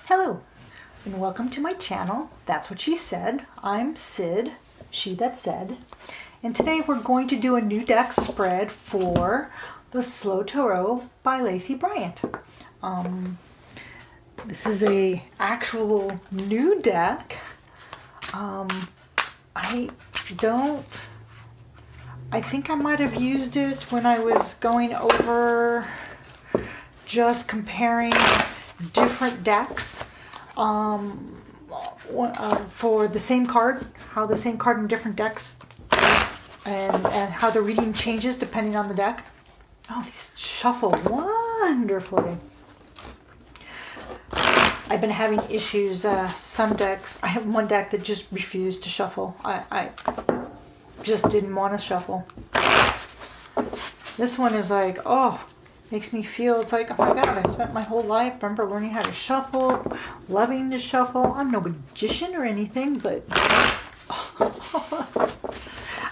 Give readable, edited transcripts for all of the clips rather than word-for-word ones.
Hello, and welcome to my channel. That's what she said. I'm Sid, she that said. And today we're going to do a new deck spread for the Slow Tarot by Lacey Bryant. This is a actual new deck. I think I might have used it when I was going over just comparing different decks for the same card, how the same card in different decks and how the reading changes depending on the deck. Oh, these shuffle wonderfully. I've been having issues. Some decks, I have one deck that just refused to shuffle. I just didn't want to shuffle. This one is like, oh, makes me feel, it's like, oh my God, I spent my whole life, remember, learning how to shuffle, loving to shuffle. I'm no magician or anything, but I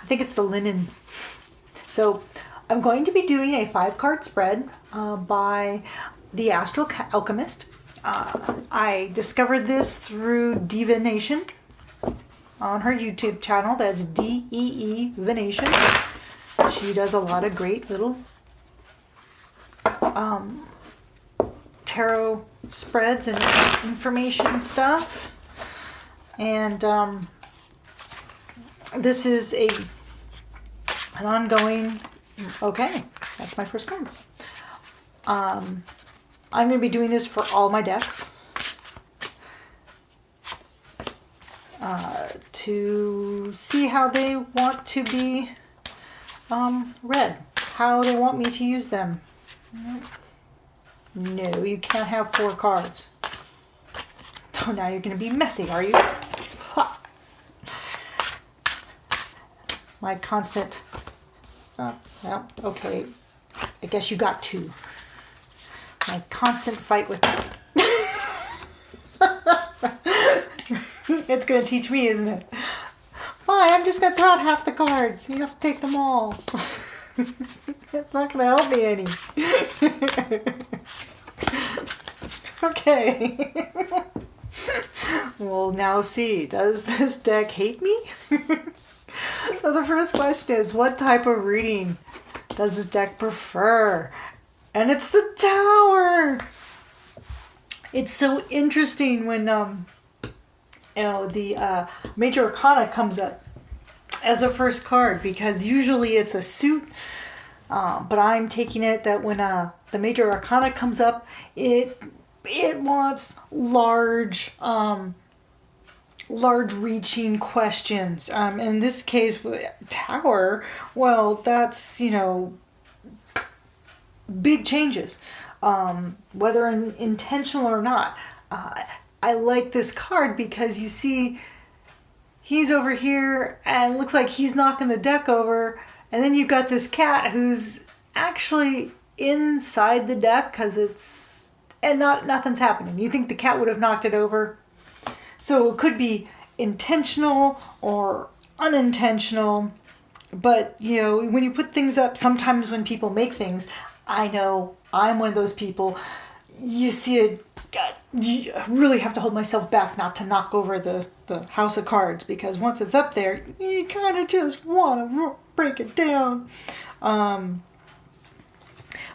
think it's the linen. So I'm going to be doing a 5-card spread by the Astral Alchemist. I discovered this through DeeVintion on her YouTube channel. That's DeeVination. She does a lot of great little tarot spreads and information stuff. And this is an ongoing, okay, that's my first card. I'm going to be doing this for all my decks to see how they want to be read, how they want me to use them. No, you can't have 4 cards. Oh, now you're going to be messy, are you? Ha. My constant... well, okay. I guess you got 2. My constant fight with that. It's going to teach me, isn't it? Fine, I'm just going to throw out half the cards. You have to take them all. It's not going to help me any. Okay. We'll now see. Does this deck hate me? So the first question is, what type of reading does this deck prefer? And it's the Tower. It's so interesting when the Major Arcana comes up as a first card, because usually it's a suit, but I'm taking it that when the Major Arcana comes up, it wants large reaching questions. In this case, Tower, well, that's, big changes, whether intentional or not. I like this card because you see he's over here and it looks like he's knocking the deck over, and then you've got this cat who's actually inside the deck because nothing's happening. You think the cat would have knocked it over. So it could be intentional or unintentional, but when you put things up, sometimes when people make things, I know I'm one of those people, you see it, you really have to hold myself back not to knock over the house of cards, because once it's up there, you kind of just want to break it down.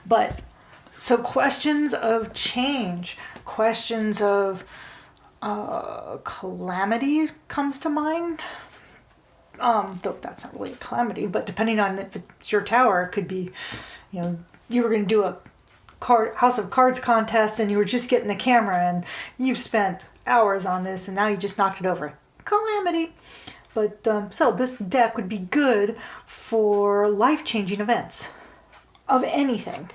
But so questions of change, questions of calamity comes to mind. Though that's not really a calamity, but depending on if it's your tower, it could be, you were going to do a House of Cards contest and you were just getting the camera and you've spent hours on this and now you just knocked it over. Calamity. But so this deck would be good for life-changing events of anything.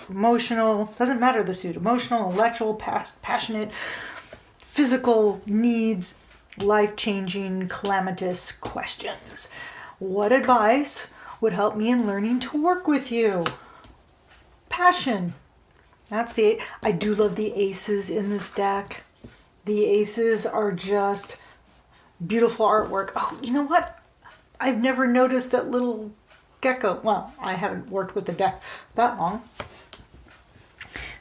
Emotional, doesn't matter the suit, emotional, intellectual, passionate, physical needs, life-changing, calamitous questions. What advice would help me in learning to work with you? Passion. I do love the aces in this deck. The aces are just beautiful artwork. Oh, you know what? I've never noticed that little gecko. Well, I haven't worked with the deck that long.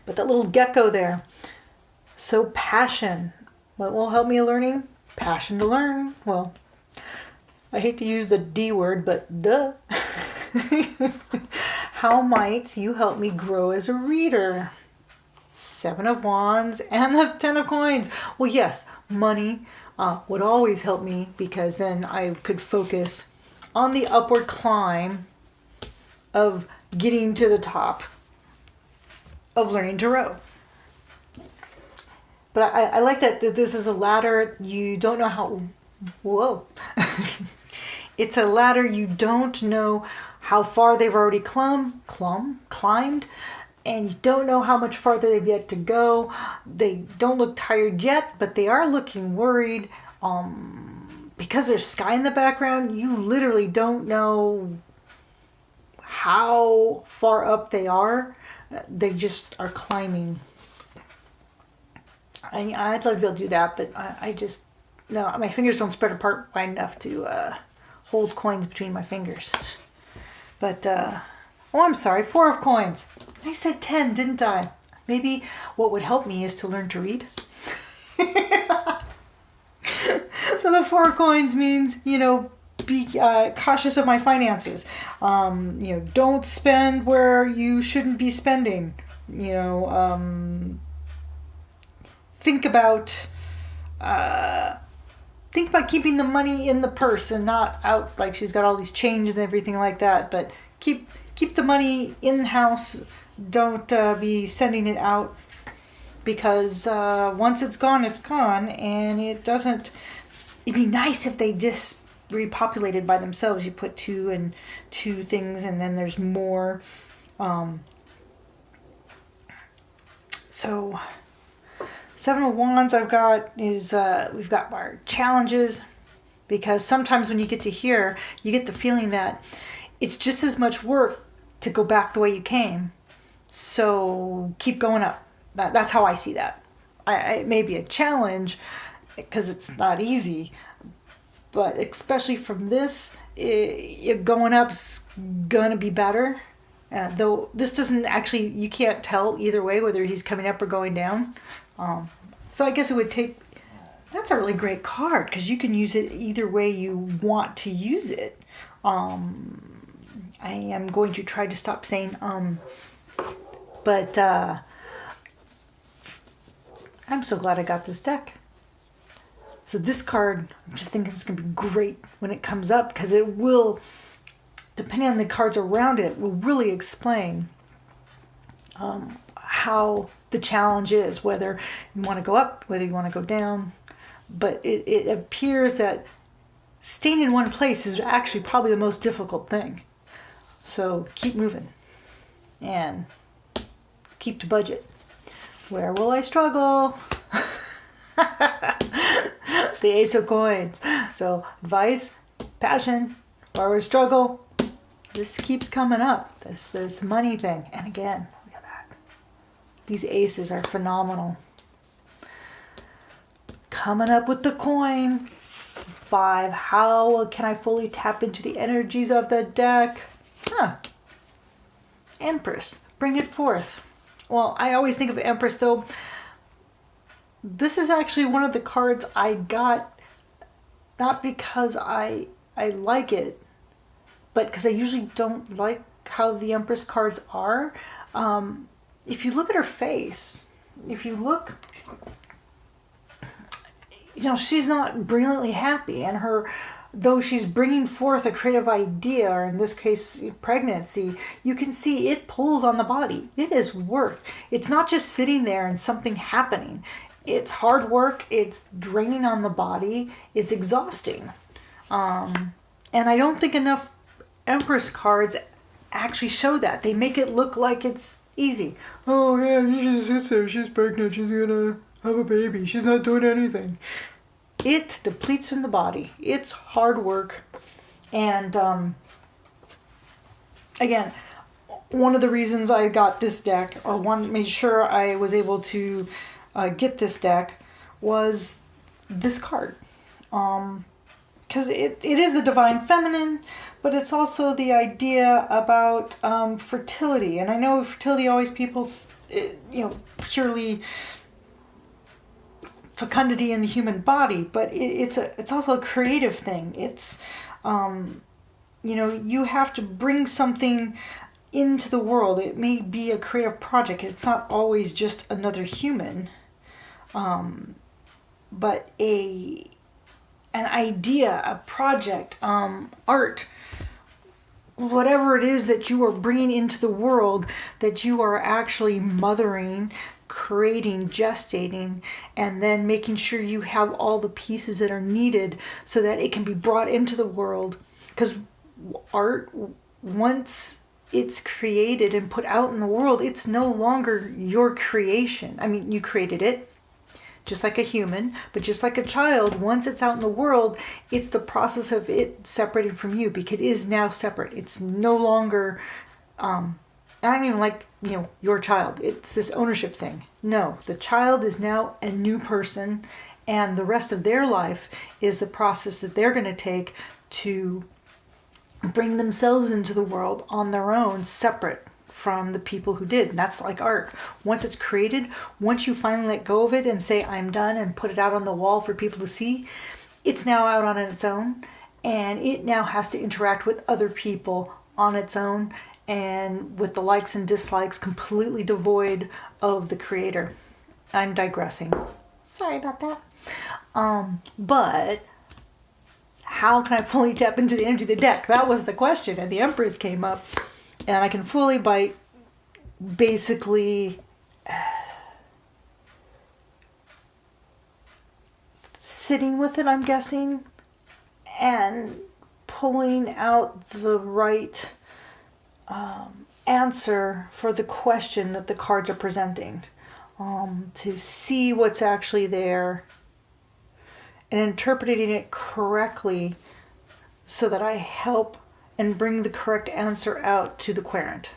But that little gecko there, So passion. What will help me learning? Passion to learn. Well, I hate to use the D word, but duh. How might you help me grow as a reader? Seven of Wands and the Ten of Coins. Well, yes, money would always help me, because then I could focus on the upward climb of getting to the top of learning tarot. But I like that this is a ladder. You don't know how... Whoa. It's a ladder. You don't know how far they've already climbed. And you don't know how much farther they've yet to go. They don't look tired yet, but they are looking worried. Because there's sky in the background, you literally don't know how far up they are. They just are climbing. I'd love to be able to do that, but I just... No, my fingers don't spread apart wide enough to hold coins between my fingers. But, oh, I'm sorry, 4 of Coins. I said 10, didn't I? Maybe what would help me is to learn to read. So the 4 of Coins means, be cautious of my finances. Don't spend where you shouldn't be spending. Think about keeping the money in the purse and not out, like she's got all these changes and everything like that. But keep the money in house. Don't be sending it out, because once it's gone, and it doesn't... It'd be nice if they just repopulated by themselves. You put 2 and 2 things, and then there's more. So 7 of Wands I've got is, we've got our challenges, because sometimes when you get to here, you get the feeling that it's just as much work to go back the way you came. So keep going up. That's how I see that. It may be a challenge because it's not easy, but especially from this, going up's gonna be better. Though this doesn't actually, you can't tell either way whether he's coming up or going down. So I guess it would take... That's a really great card, because you can use it either way you want to use it. I am going to try to stop saying but I'm so glad I got this deck. So this card, I'm just thinking it's going to be great when it comes up, because it will, depending on the cards around it, will really explain how the challenge is, whether you want to go up, whether you want to go down. But it appears that staying in one place is actually probably the most difficult thing. So keep moving and keep to budget. Where will I struggle? The Ace of Coins. So advice, passion, where we struggle. This keeps coming up. This money thing. And again, look at that. These aces are phenomenal. Coming up with the coin. 5. How can I fully tap into the energies of the deck? Empress. Bring it forth. Well, I always think of Empress, though. This is actually one of the cards I got, not because I like it, but because I usually don't like how the Empress cards are. If you look at her face, she's not brilliantly happy, and though she's bringing forth a creative idea, or in this case, pregnancy, you can see it pulls on the body. It is work. It's not just sitting there and something happening. It's hard work. It's draining on the body. It's exhausting. And I don't think enough Empress cards actually show that. They make it look like it's easy. Oh yeah, she just sits there. She's pregnant. She's gonna have a baby. She's not doing anything. It depletes from the body. It's hard work. And again, one of the reasons I got this deck, or made sure I was able to get this deck, was this card. Because it is the Divine Feminine, but it's also the idea about fertility. And I know fertility always people, purely fecundity in the human body, but it's also a creative thing. It's you have to bring something into the world. It may be a creative project. It's not always just another human, but an idea, a project, art, whatever it is that you are bringing into the world, that you are actually mothering, creating, gestating, and then making sure you have all the pieces that are needed so that it can be brought into the world. Because art, once it's created and put out in the world, it's no longer your creation. I mean, you created it, just like a human, but just like a child, once it's out in the world, it's the process of it separated from you, because it is now separate. It's no longer, I don't even like, your child. It's this ownership thing. No, the child is now a new person, and the rest of their life is the process that they're going to take to bring themselves into the world on their own, separate from the people who did. And that's like art. Once it's created, once you finally let go of it and say, I'm done, and put it out on the wall for people to see, it's now out on its own, and it now has to interact with other people on its own, and with the likes and dislikes completely devoid of the creator. I'm digressing. Sorry about that. But how can I fully tap into the energy of the deck? That was the question, and the Empress came up. And I can fully, by basically sitting with it, I'm guessing, and pulling out the right answer for the question that the cards are presenting, to see what's actually there and interpreting it correctly so that I help and bring the correct answer out to the querent.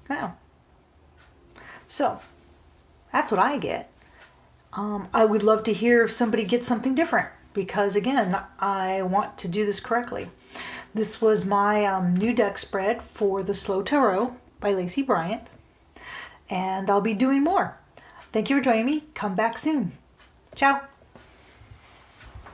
Wow. So, that's what I get. I would love to hear if somebody gets something different, because again, I want to do this correctly. This was my new deck spread for the Slow Tarot by Lacey Bryant, and I'll be doing more. Thank you for joining me. Come back soon. Ciao.